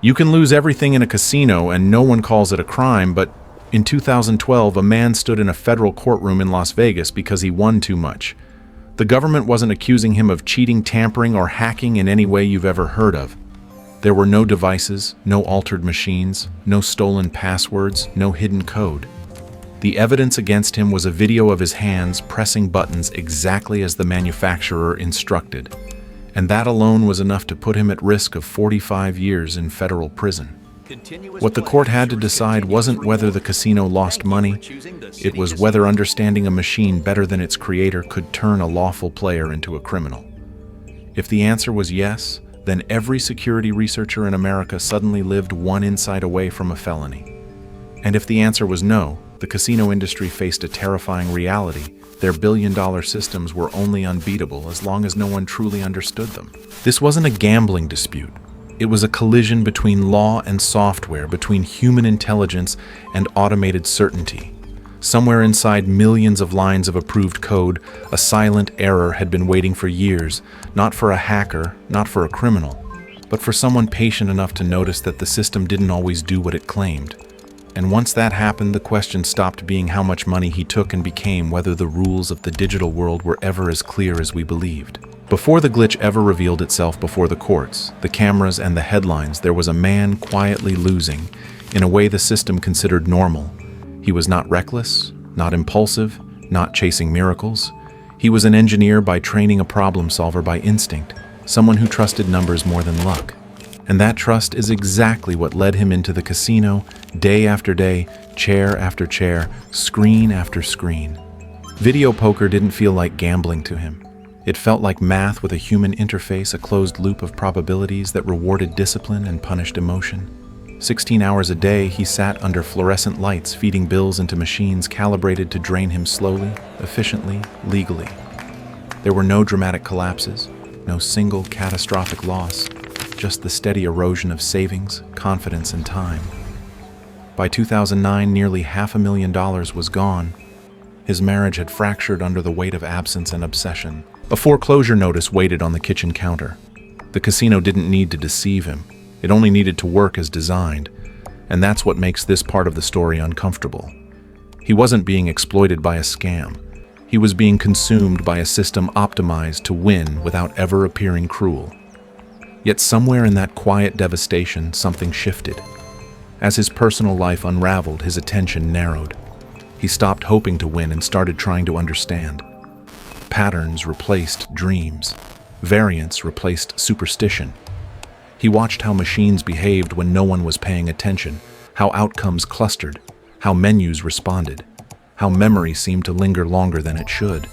You can lose everything in a casino and no one calls it a crime, but in 2012, a man stood in a federal courtroom in Las Vegas because he won too much. The government wasn't accusing him of cheating, tampering, or hacking in any way you've ever heard of. There were no devices, no altered machines, no stolen passwords, no hidden code. The evidence against him was a video of his hands pressing buttons exactly as the manufacturer instructed, and that alone was enough to put him at risk of 45 years in federal prison. What the court had to decide wasn't whether the casino lost money, it was whether understanding a machine better than its creator could turn a lawful player into a criminal. If the answer was yes, then every security researcher in America suddenly lived one insight away from a felony. And if the answer was no, the casino industry faced a terrifying reality. Their billion-dollar systems were only unbeatable as long as no one truly understood them. This wasn't a gambling dispute. It was a collision between law and software, between human intelligence and automated certainty. Somewhere inside millions of lines of approved code, a silent error had been waiting for years, not for a hacker, not for a criminal, but for someone patient enough to notice that the system didn't always do what it claimed. And once that happened, the question stopped being how much money he took and became whether the rules of the digital world were ever as clear as we believed. Before the glitch ever revealed itself before the courts, the cameras, and the headlines, there was a man quietly losing in a way the system considered normal. He was not reckless, not impulsive, not chasing miracles. He was an engineer by training, a problem solver by instinct, someone who trusted numbers more than luck. And that trust is exactly what led him into the casino, day after day, chair after chair, screen after screen. Video poker didn't feel like gambling to him. It felt like math with a human interface, a closed loop of probabilities that rewarded discipline and punished emotion. 16 hours a day, he sat under fluorescent lights, feeding bills into machines calibrated to drain him slowly, efficiently, legally. There were no dramatic collapses, no single catastrophic loss, just the steady erosion of savings, confidence, and time. By 2009, nearly $500,000 was gone. His marriage had fractured under the weight of absence and obsession. A foreclosure notice waited on the kitchen counter. The casino didn't need to deceive him. It only needed to work as designed. And that's what makes this part of the story uncomfortable. He wasn't being exploited by a scam. He was being consumed by a system optimized to win without ever appearing cruel. Yet somewhere in that quiet devastation, something shifted. As his personal life unraveled, his attention narrowed. He stopped hoping to win and started trying to understand. Patterns replaced dreams. Variance replaced superstition. He watched how machines behaved when no one was paying attention, how outcomes clustered, how menus responded, how memory seemed to linger longer than it should.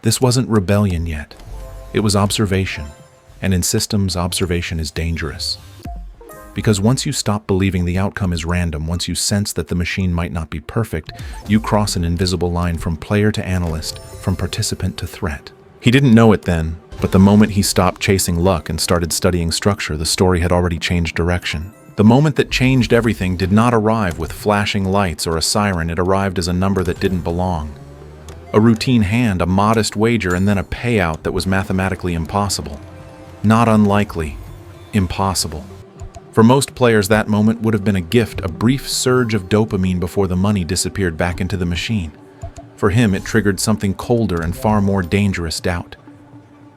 This wasn't rebellion yet. It was observation, and in systems, observation is dangerous. Because once you stop believing the outcome is random, once you sense that the machine might not be perfect, you cross an invisible line from player to analyst, from participant to threat. He didn't know it then, but the moment he stopped chasing luck and started studying structure, the story had already changed direction. The moment that changed everything did not arrive with flashing lights or a siren. It arrived as a number that didn't belong. A routine hand, a modest wager, and then a payout that was mathematically impossible. Not unlikely, impossible. For most players, that moment would have been a gift, a brief surge of dopamine before the money disappeared back into the machine. For him, it triggered something colder and far more dangerous: doubt.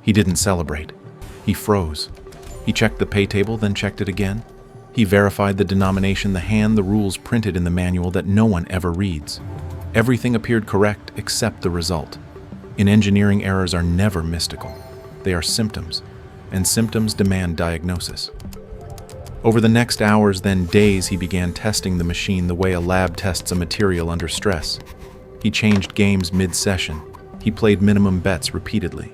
He didn't celebrate. He froze. He checked the pay table, then checked it again. He verified the denomination, the hand, the rules printed in the manual that no one ever reads. Everything appeared correct except the result. In engineering, errors are never mystical. They are symptoms, and symptoms demand diagnosis. Over the next hours, then days, he began testing the machine the way a lab tests a material under stress. He changed games mid-session. He played minimum bets repeatedly.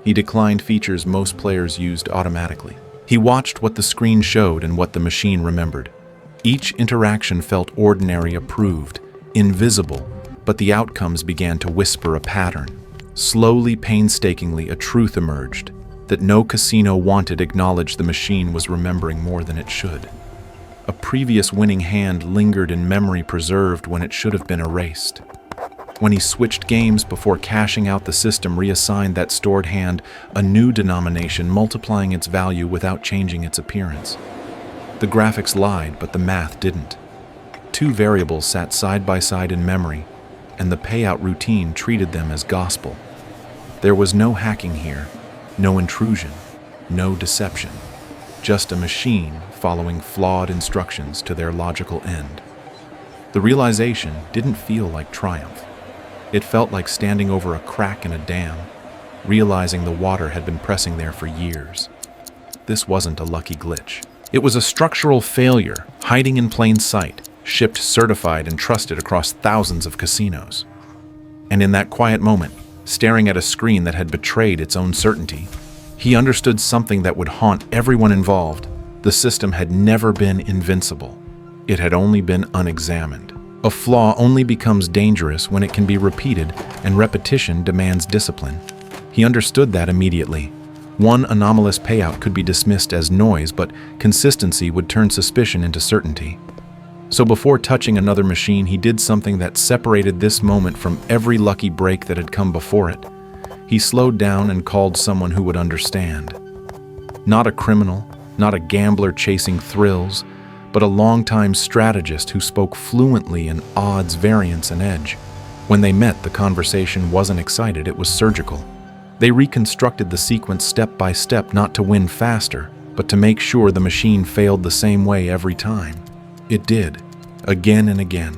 He declined features most players used automatically. He watched what the screen showed and what the machine remembered. Each interaction felt ordinary, approved, invisible, but the outcomes began to whisper a pattern. Slowly, painstakingly, a truth emerged. That no casino wanted acknowledged the machine was remembering more than it should. A previous winning hand lingered in memory, preserved when it should have been erased. When he switched games before cashing out, the system reassigned that stored hand a new denomination, multiplying its value without changing its appearance. The graphics lied, but the math didn't. Two variables sat side by side in memory, and the payout routine treated them as gospel. There was no hacking here, no intrusion, no deception, just a machine following flawed instructions to their logical end. The realization didn't feel like triumph. It felt like standing over a crack in a dam, realizing the water had been pressing there for years. This wasn't a lucky glitch. It was a structural failure, hiding in plain sight, shipped certified and trusted across thousands of casinos. And in that quiet moment, staring at a screen that had betrayed its own certainty, he understood something that would haunt everyone involved. The system had never been invincible. It had only been unexamined. A flaw only becomes dangerous when it can be repeated, and repetition demands discipline. He understood that immediately. One anomalous payout could be dismissed as noise, but consistency would turn suspicion into certainty. So before touching another machine, he did something that separated this moment from every lucky break that had come before it. He slowed down and called someone who would understand. Not a criminal, not a gambler chasing thrills, but a longtime strategist who spoke fluently in odds, variance, and edge. When they met, the conversation wasn't excited, it was surgical. They reconstructed the sequence step by step, not to win faster, but to make sure the machine failed the same way every time. It did, again and again.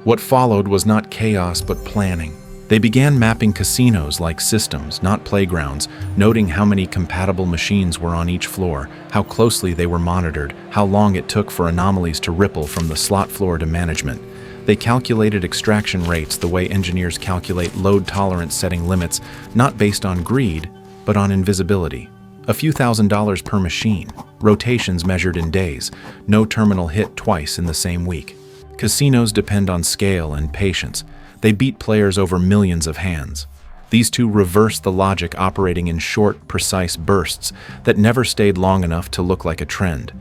What followed was not chaos, but planning. They began mapping casinos like systems, not playgrounds, noting how many compatible machines were on each floor, how closely they were monitored, how long it took for anomalies to ripple from the slot floor to management. They calculated extraction rates the way engineers calculate load tolerance, setting limits, not based on greed, but on invisibility. A few $1,000s per machine, rotations measured in days, no terminal hit twice in the same week. Casinos depend on scale and patience. They beat players over millions of hands. These two reversed the logic, operating in short, precise bursts that never stayed long enough to look like a trend.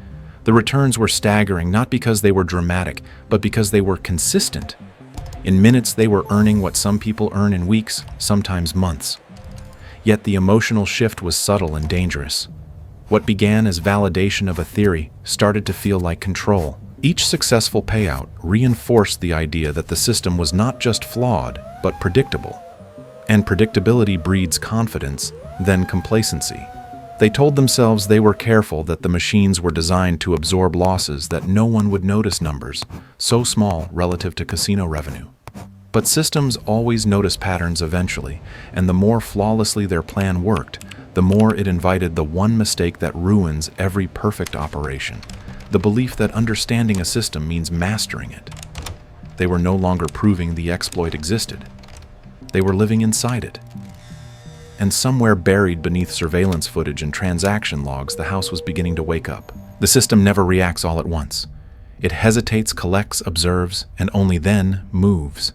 The returns were staggering, not because they were dramatic, but because they were consistent. In minutes, they were earning what some people earn in weeks, sometimes months. Yet the emotional shift was subtle and dangerous. What began as validation of a theory started to feel like control. Each successful payout reinforced the idea that the system was not just flawed, but predictable. And predictability breeds confidence, then complacency. They told themselves they were careful, that the machines were designed to absorb losses, that no one would notice numbers, so small relative to casino revenue. But systems always notice patterns eventually, and the more flawlessly their plan worked, the more it invited the one mistake that ruins every perfect operation. The belief that understanding a system means mastering it. They were no longer proving the exploit existed. They were living inside it. And somewhere buried beneath surveillance footage and transaction logs, the house was beginning to wake up. The system never reacts all at once. It hesitates, collects, observes, and only then moves.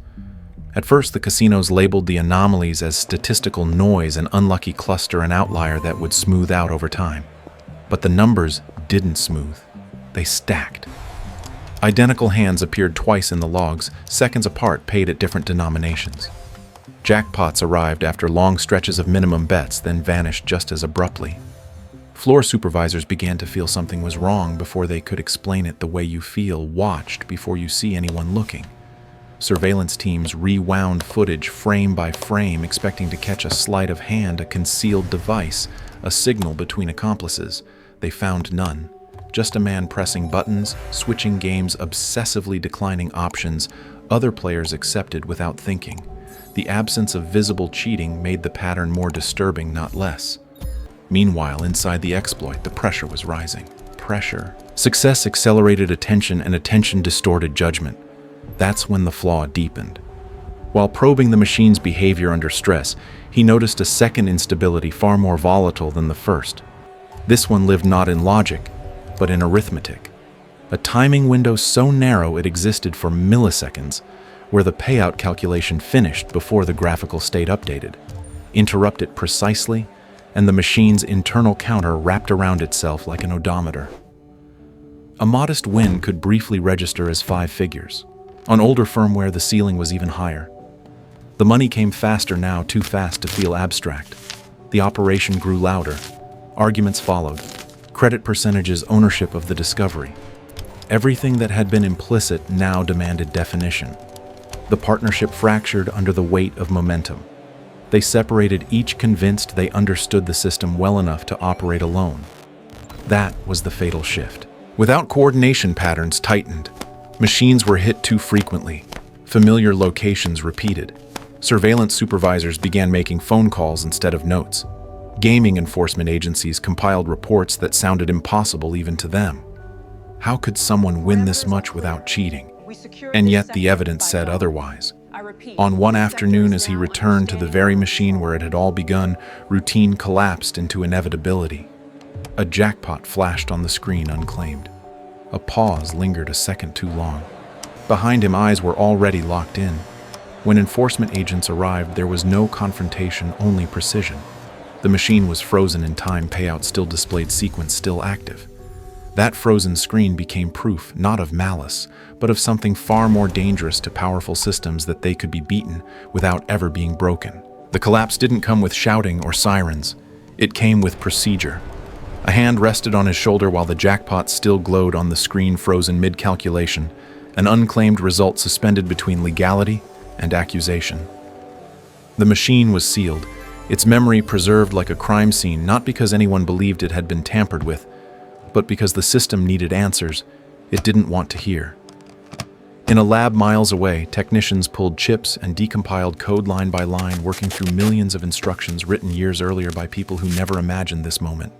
At first, the casinos labeled the anomalies as statistical noise, an unlucky cluster, an outlier that would smooth out over time. But the numbers didn't smooth. They stacked. Identical hands appeared twice in the logs, seconds apart, paid at different denominations. Jackpots arrived after long stretches of minimum bets, then vanished just as abruptly. Floor supervisors began to feel something was wrong before they could explain it, the way you feel watched before you see anyone looking. Surveillance teams rewound footage frame by frame, expecting to catch a sleight of hand, a concealed device, a signal between accomplices. They found none. Just a man pressing buttons, switching games, obsessively declining options other players accepted without thinking. The absence of visible cheating made the pattern more disturbing, not less. Meanwhile, inside the exploit, the pressure was rising. Pressure. Success accelerated attention, and attention distorted judgment. That's when the flaw deepened. While probing the machine's behavior under stress, he noticed a second instability far more volatile than the first. This one lived not in logic, but in arithmetic. A timing window so narrow it existed for milliseconds, where the payout calculation finished before the graphical state updated. Interrupt it precisely, and the machine's internal counter wrapped around itself like an odometer. A modest win could briefly register as 5 figures. On older firmware, the ceiling was even higher. The money came faster now, too fast to feel abstract. The operation grew louder. Arguments followed. Credit percentages, ownership of the discovery. Everything that had been implicit now demanded definition. The partnership fractured under the weight of momentum. They separated, each convinced they understood the system well enough to operate alone. That was the fatal shift. Without coordination, patterns tightened. Machines were hit too frequently. Familiar locations repeated. Surveillance supervisors began making phone calls instead of notes. Gaming enforcement agencies compiled reports that sounded impossible even to them. How could someone win this much without cheating? And yet the evidence said otherwise. On one afternoon, as he returned to the very machine where it had all begun, routine collapsed into inevitability. A jackpot flashed on the screen unclaimed. A pause lingered a second too long. Behind him, eyes were already locked in. When enforcement agents arrived, there was no confrontation, only precision. The machine was frozen in time, payout still displayed, sequence still active. That frozen screen became proof not of malice, but of something far more dangerous to powerful systems, that they could be beaten without ever being broken. The collapse didn't come with shouting or sirens. It came with procedure. A hand rested on his shoulder while the jackpot still glowed on the screen, frozen mid-calculation, an unclaimed result suspended between legality and accusation. The machine was sealed, its memory preserved like a crime scene, not because anyone believed it had been tampered with, but because the system needed answers it didn't want to hear. In a lab miles away, technicians pulled chips and decompiled code line by line, working through millions of instructions written years earlier by people who never imagined this moment.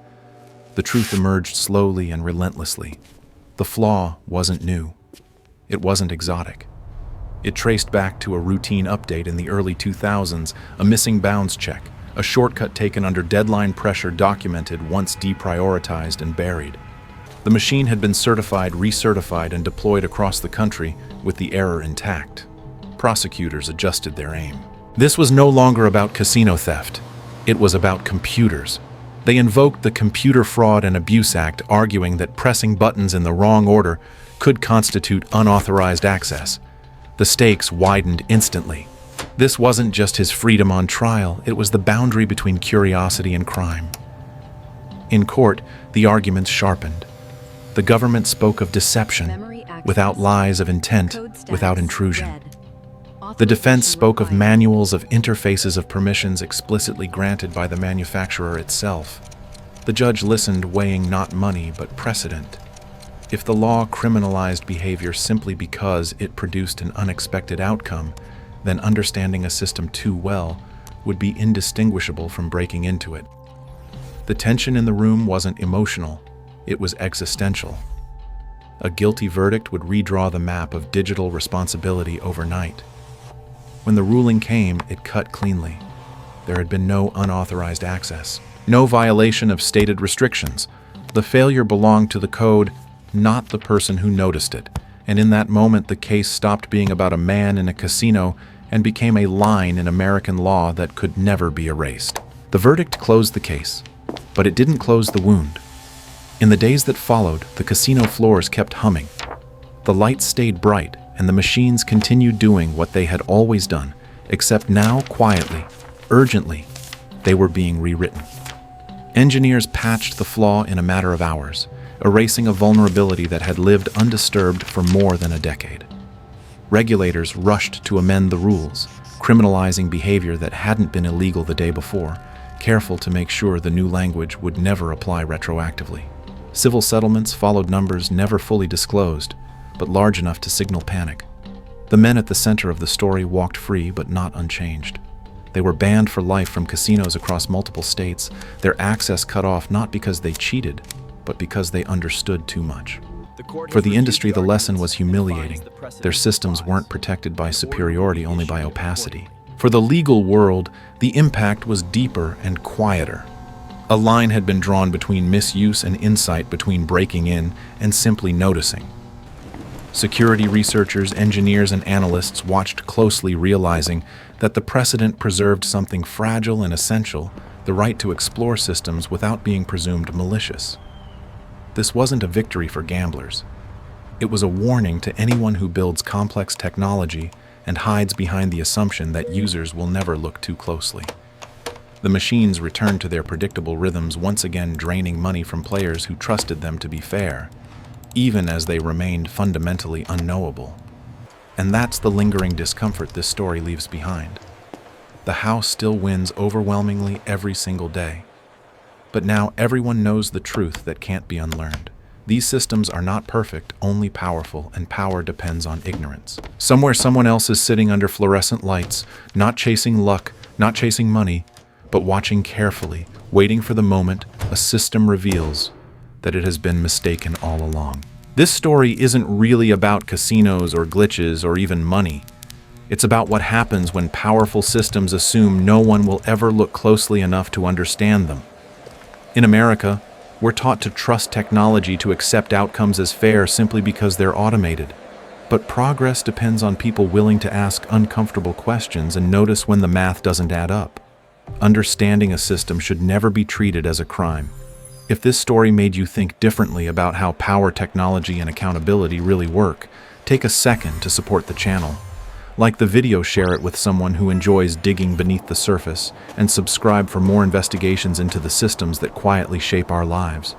The truth emerged slowly and relentlessly. The flaw wasn't new. It wasn't exotic. It traced back to a routine update in the early 2000s, a missing bounds check, a shortcut taken under deadline pressure, documented, once deprioritized and buried. The machine had been certified, recertified, and deployed across the country with the error intact. Prosecutors adjusted their aim. This was no longer about casino theft. It was about computers. They invoked the Computer Fraud and Abuse Act, arguing that pressing buttons in the wrong order could constitute unauthorized access. The stakes widened instantly. This wasn't just his freedom on trial, it was the boundary between curiosity and crime. In court, the arguments sharpened. The government spoke of deception, without lies, of intent, without intrusion. The defense spoke of manuals, of interfaces, of permissions explicitly granted by the manufacturer itself. The judge listened, weighing not money but precedent. If the law criminalized behavior simply because it produced an unexpected outcome, then understanding a system too well would be indistinguishable from breaking into it. The tension in the room wasn't emotional, it was existential. A guilty verdict would redraw the map of digital responsibility overnight. When the ruling came, it cut cleanly. There had been no unauthorized access, no violation of stated restrictions. The failure belonged to the code, not the person who noticed it. And in that moment, the case stopped being about a man in a casino and became a line in American law that could never be erased. The verdict closed the case, but it didn't close the wound. In the days that followed, the casino floors kept humming. The lights stayed bright, and the machines continued doing what they had always done, except now quietly, urgently, they were being rewritten. Engineers patched the flaw in a matter of hours, erasing a vulnerability that had lived undisturbed for more than a decade. Regulators rushed to amend the rules, criminalizing behavior that hadn't been illegal the day before, careful to make sure the new language would never apply retroactively. Civil settlements followed, numbers never fully disclosed, but large enough to signal panic. The men at the center of the story walked free but not unchanged. They were banned for life from casinos across multiple states, their access cut off not because they cheated, but because they understood too much. For the industry, the lesson was humiliating. Their systems weren't protected by superiority, only by opacity. For the legal world, the impact was deeper and quieter. A line had been drawn between misuse and insight, between breaking in and simply noticing. Security researchers, engineers, and analysts watched closely, realizing that the precedent preserved something fragile and essential, the right to explore systems without being presumed malicious. This wasn't a victory for gamblers. It was a warning to anyone who builds complex technology and hides behind the assumption that users will never look too closely. The machines returned to their predictable rhythms, once again draining money from players who trusted them to be fair. even as they remained fundamentally unknowable. And that's the lingering discomfort this story leaves behind. The house still wins overwhelmingly every single day. But now everyone knows the truth that can't be unlearned. These systems are not perfect, only powerful, and power depends on ignorance. Somewhere someone else is sitting under fluorescent lights, not chasing luck, not chasing money, but watching carefully, waiting for the moment a system reveals that it has been mistaken all along. This story isn't really about casinos or glitches or even money. It's about what happens when powerful systems assume no one will ever look closely enough to understand them. In America, we're taught to trust technology to accept outcomes as fair simply because they're automated. But progress depends on people willing to ask uncomfortable questions and notice when the math doesn't add up. Understanding a system should never be treated as a crime. If this story made you think differently about how power, technology, and accountability really work, take a second to support the channel. Like the video, share it with someone who enjoys digging beneath the surface, and subscribe for more investigations into the systems that quietly shape our lives.